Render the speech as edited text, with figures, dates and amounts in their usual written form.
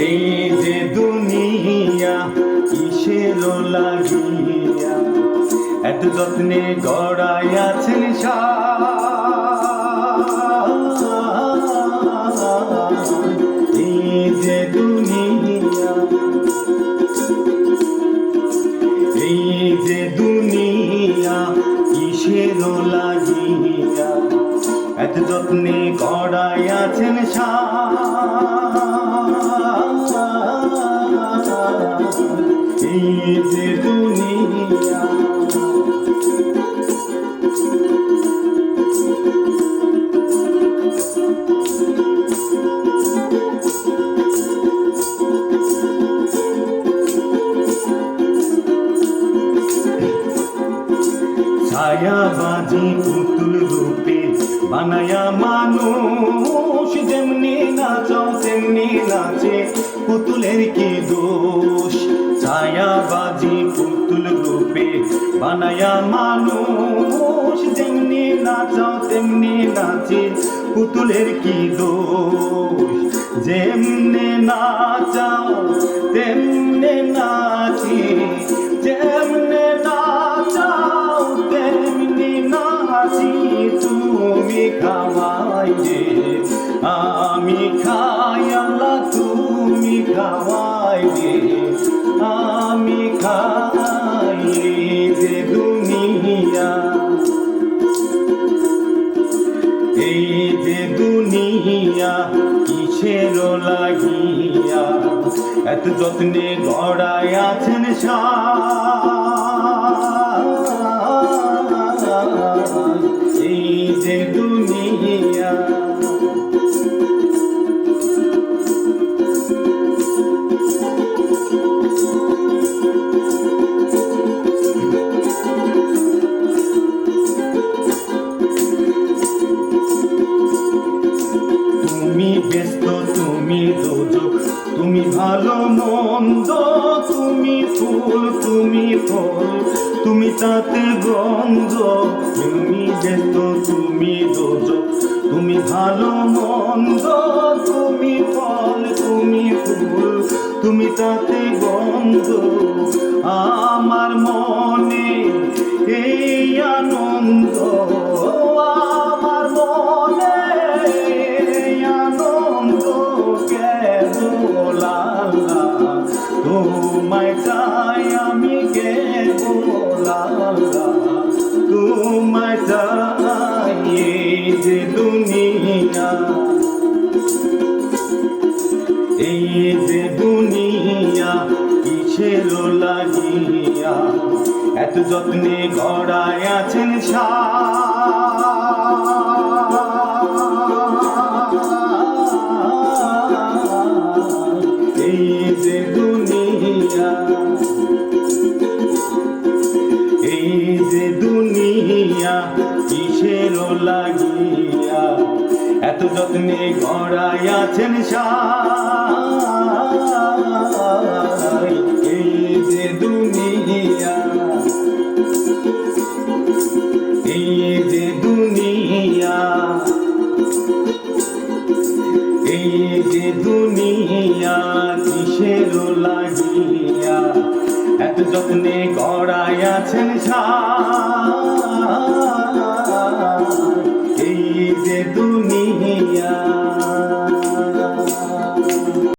এই যে দুনিয়া কিসের লাগিয়া এত যত্নে গড়াইয়াছেন এই যে দুনিয়া, এই যে দুনিয়া কিসের লাগিয়া এত যত্নে গড়াইয়াছেন এই যে দুনিয়া। ছায়াবাজি পুতুল রূপে বানায়া মানুষ, যেমনি নাচাও তেমনি নাচে, পুতুলের কি দোষ। ছায়াবাজি পুতুল রূপে বানায়া মানুষ, যেমনি নাচাও তেমনি নাচে, পুতুলের কি দোষ। যেমনে নাচাও তেমনে নাচে, যেমনে নাচাও তেমনি নাচি, তুমি খাওয়াইলে আমি খাই, আল্লাহ তুমি খাওয়াইলে আমি খাই। যে দুনিয়া, এই যে দুনিয়া কিসের লাগিয়া এত যত্নে গড়াইয়াছেন এই যে দুনিয়া। তুমি ব্যস্ত, তুমি দোজক, তুমি ভালো মন্দ, তুমি ফুল তুমি ফল, তুমি তাতে গন্ধ। তুমি ব্যস্ত, তুমি দোজক, তুমি ভালো মন্দ, তুমি ফল তুমি ফুল, তুমি তাতে গন্ধ। আমার মনে এই আনন্দ, আমার মনে আনন্দ কেবল আল্লাহ, তোমায় চাই আমি কেবল আল্লাহ, তোমায় চাই। এই যে দুনিয়া, এই যে দুনিয়া কিসের লাগিয়া এত যত্নে গড়াইয়াছেন এই যে দুনিয়া, এই যে দুনিয়া কিসের লাগিয়া এত যত্নে গড়াইয়াছেন এই যে দুনিয়া, এই যে দুনিয়া, এই যে দুনিয়া কিসের লাগিয়া এত যত্নে গড়াইয়াছেন এই যে দুনিয়া।